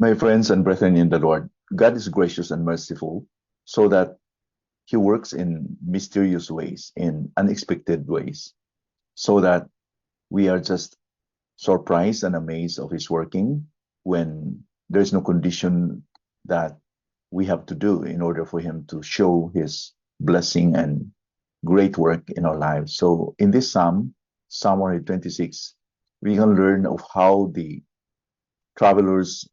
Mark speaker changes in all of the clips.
Speaker 1: My friends and brethren in the Lord, God is gracious and merciful, so that He works in mysterious ways, in unexpected ways, so that we are just surprised and amazed of His working when there's no condition that we have to do in order for Him to show His blessing and great work in our lives. So in this Psalm 126, we can learn of how the travelers,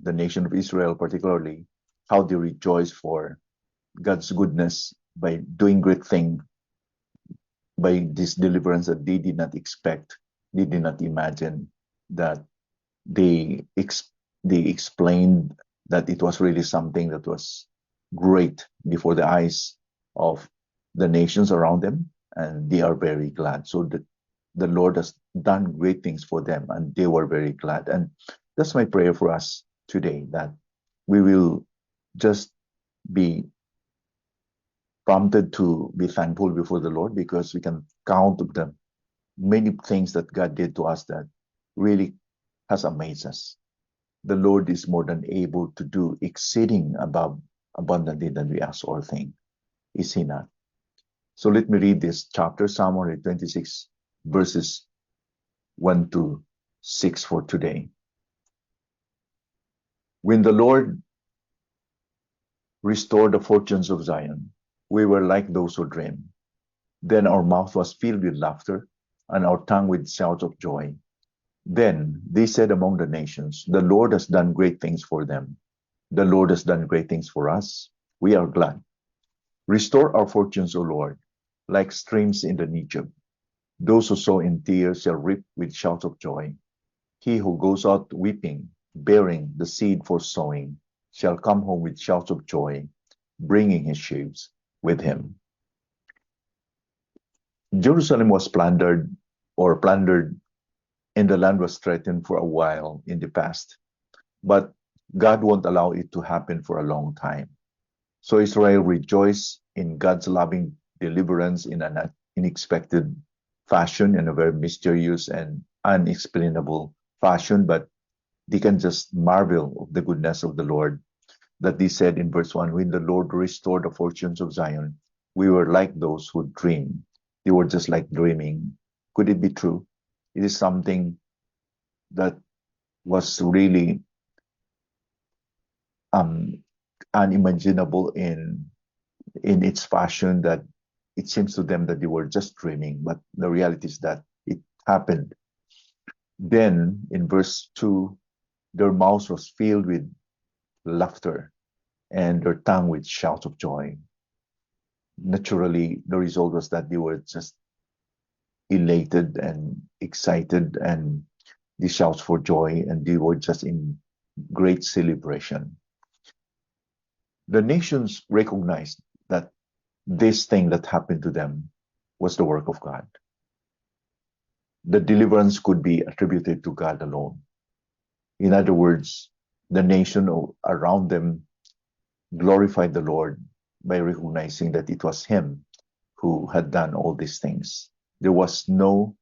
Speaker 1: the nation of Israel particularly, how they rejoice for God's goodness by doing great thing, by this deliverance that they did not expect, they did not imagine, that they they explained that it was really something that was great before the eyes of the nations around them, and they are very glad. So the Lord has done great things for them, and they were very glad. And that's my prayer for us today, that we will just be prompted to be thankful before the Lord, because we can count of the many things that God did to us that really has amazed us. The Lord is more than able to do exceeding above abundantly than we ask or think. Is He not? So let me read this chapter, Psalm 126, verses 1 to 6 for today. When the Lord restored the fortunes of Zion, we were like those who dream. Then our mouth was filled with laughter, and our tongue with shouts of joy. Then they said among the nations, the Lord has done great things for them. The Lord has done great things for us. We are glad. Restore our fortunes, O Lord, like streams in the Negeb. Those who sow in tears shall reap with shouts of joy. He who goes out weeping, bearing the seed for sowing, shall come home with shouts of joy, bringing his sheaves with him. Jerusalem was plundered, and the land was threatened for a while in the past. But God won't allow it to happen for a long time. So Israel rejoiced in God's loving deliverance in an unexpected fashion, in a very mysterious and unexplainable fashion. But they can just marvel of the goodness of the Lord, that they said in verse 1, when the Lord restored the fortunes of Zion, we were like those who dream. They were just like dreaming. Could it be true? It is something that was really unimaginable in its fashion, that it seems to them that they were just dreaming, but the reality is that it happened. Then in verse 2, their mouths was filled with laughter and their tongue with shouts of joy. Naturally, the result was that they were just elated and excited, and the shouts for joy, and they were just in great celebration. The nations recognized that this thing that happened to them was the work of God. The deliverance could be attributed to God alone. In other words, the nation around them glorified the Lord by recognizing that it was Him who had done all these things. There was no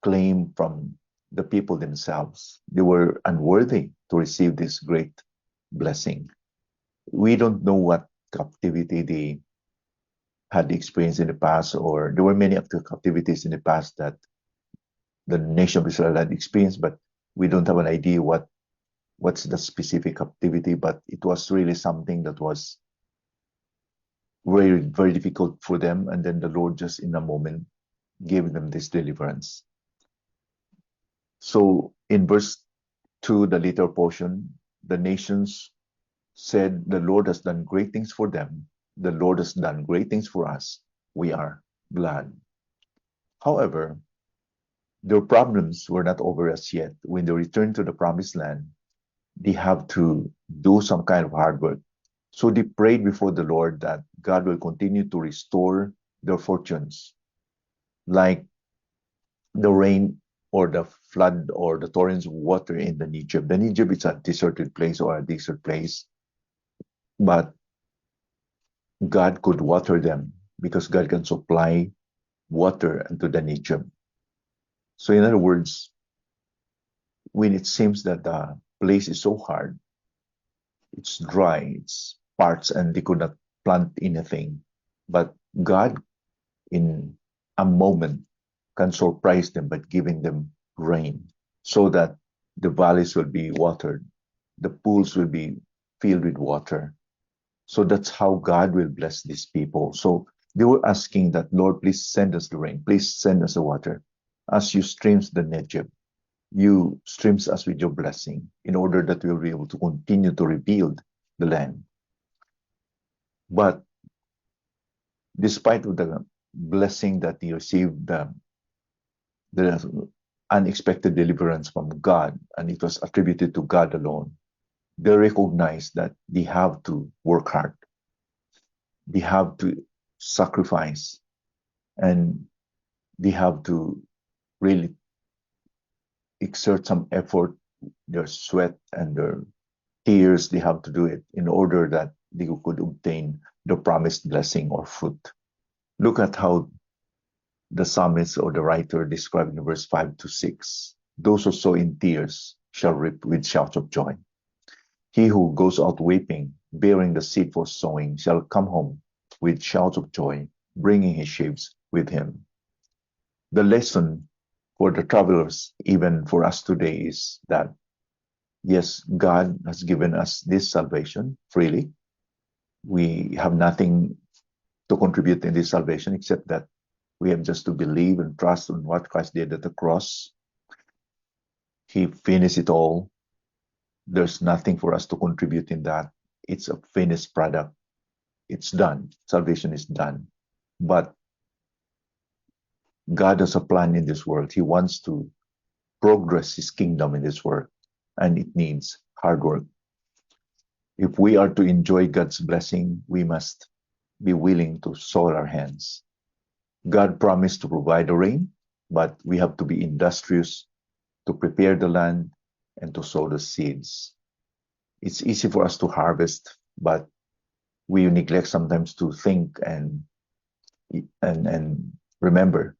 Speaker 1: claim from the people themselves. They were unworthy to receive this great blessing. We don't know what captivity they had experienced in the past, or there were many of the captivities in the past that the nation of Israel had experienced, but we don't have an idea what's the specific captivity. But it was really something that was very, very difficult for them. And then the Lord just in a moment gave them this deliverance. So in verse 2, the later portion, the nations said, the Lord has done great things for them. The Lord has done great things for us. We are glad. However, their problems were not over as yet. When they returned to the promised land, they have to do some kind of hard work. So they prayed before the Lord that God will continue to restore their fortunes, like the rain or the flood or the torrents of water in the Negeb. The Negeb is a deserted place or a desert place, but God could water them because God can supply water into the Negeb. So in other words, when it seems that place is so hard. It's dry, it's parched, and they could not plant anything. But God, in a moment, can surprise them by giving them rain so that the valleys will be watered, the pools will be filled with water. So that's how God will bless these people. So they were asking that, Lord, please send us the rain. Please send us the water. As you streams the Negeb, you streams us with your blessing in order that we'll be able to continue to rebuild the land. But despite of the blessing that they received, the unexpected deliverance from God, and it was attributed to God alone, they recognize that they have to work hard. They have to sacrifice, and they have to really exert some effort, their sweat and their tears. They have to do it in order that they could obtain the promised blessing or fruit. Look at how the psalmist or the writer described in verse 5 to 6. Those who sow in tears shall reap with shouts of joy. He who goes out weeping, bearing the seed for sowing, shall come home with shouts of joy, bringing his sheaves with him. The lesson for the travelers, even for us today, is that yes, God has given us this salvation freely. We have nothing to contribute in this salvation except that we have just to believe and trust on what Christ did at the cross. He finished it all. There's nothing for us to contribute in that. It's a finished product. It's done. Salvation is done. But God has a plan in this world. He wants to progress his kingdom in this world, and it needs hard work. If we are to enjoy God's blessing, we must be willing to soil our hands. God promised to provide the rain, but we have to be industrious to prepare the land and to sow the seeds. It's easy for us to harvest, but we neglect sometimes to think and remember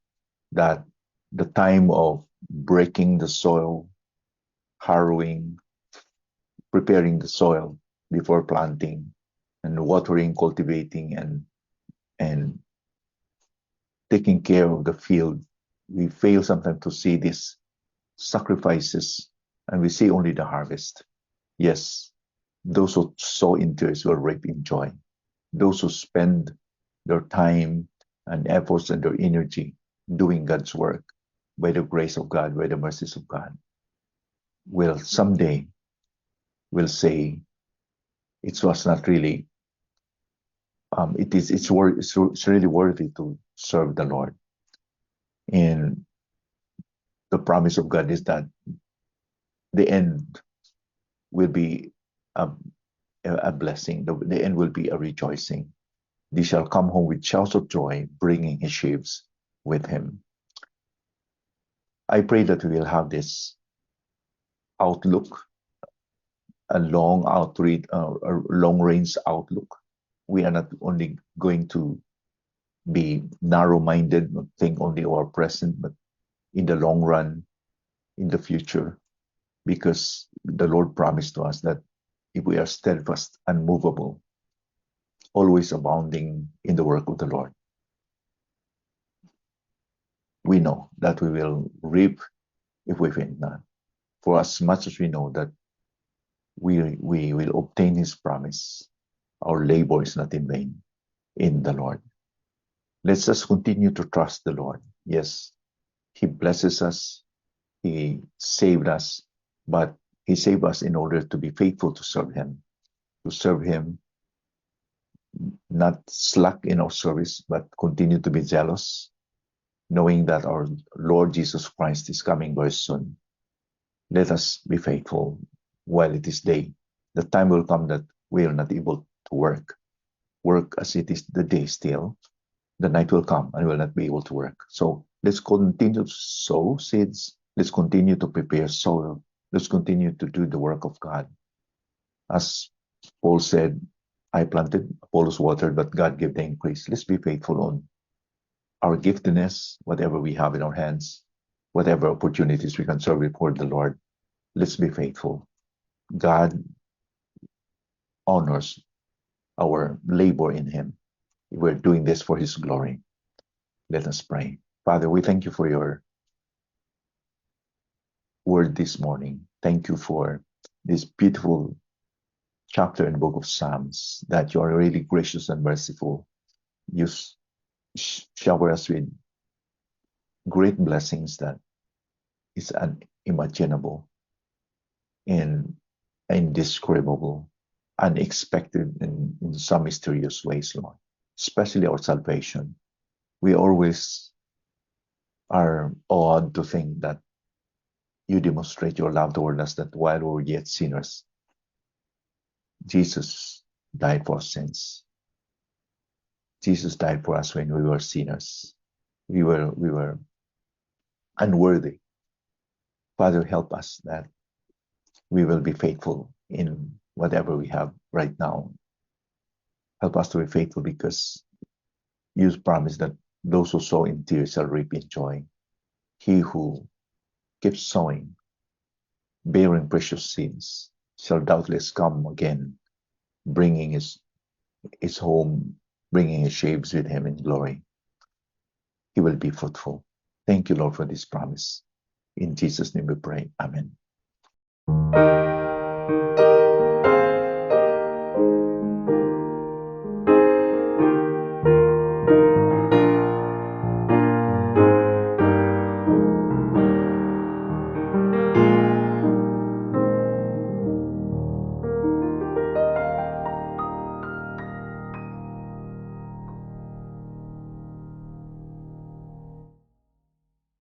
Speaker 1: that the time of breaking the soil, harrowing, preparing the soil before planting, and watering, cultivating, and taking care of the field, we fail sometimes to see these sacrifices, and we see only the harvest. Yes, those who sow in tears will reap in joy. Those who spend their time and efforts and their energy doing God's work by the grace of God, by the mercies of God, will someday will say it was not really it's really worthy to serve the Lord. And the promise of God is that the end will be a blessing. The end will be a rejoicing. They shall come home with shouts of joy, bringing his sheaves with him. I pray that we will have this outlook, a long range outlook. We are not only going to be narrow-minded, not think only of our present, but in the long run, in the future, because the Lord promised to us that if we are steadfast, unmovable, always abounding in the work of the Lord, we know that we will reap if we faint not. For as much as we know that we will obtain his promise, our labor is not in vain in the Lord. Let's just continue to trust the Lord. Yes, he blesses us, he saved us, but he saved us in order to be faithful to serve him, not slack in our service, but continue to be zealous, knowing that our Lord Jesus Christ is coming very soon. Let us be faithful while it is day. The time will come that we are not able to work as it is the day still. The night will come and we will not be able to work. So let's continue to sow seeds. Let's continue to prepare soil. Let's continue to do the work of God. As Paul said, I planted, Apollos watered, but God gave the increase. Let's be faithful on our giftedness, whatever we have in our hands, whatever opportunities we can serve before the Lord. Let's be faithful. God honors our labor in Him. We're doing this for His glory. Let us pray. Father, we thank you for your word this morning. Thank you for this beautiful chapter in the book of Psalms, that you are really gracious and merciful. You shower us with great blessings that is unimaginable and indescribable, unexpected in some mysterious ways, Lord, especially our salvation. We always are awed to think that you demonstrate your love toward us, that while we were yet sinners, Jesus died for sins. Jesus died for us when we were sinners. We were unworthy. Father, help us that we will be faithful in whatever we have right now. Help us to be faithful because you promise that those who sow in tears shall reap in joy. He who keeps sowing, bearing precious seeds, shall doubtless come again, bringing his home, bringing his sheaves with him in glory. He will be fruitful. Thank you, Lord, for this promise. In Jesus' name we pray. Amen.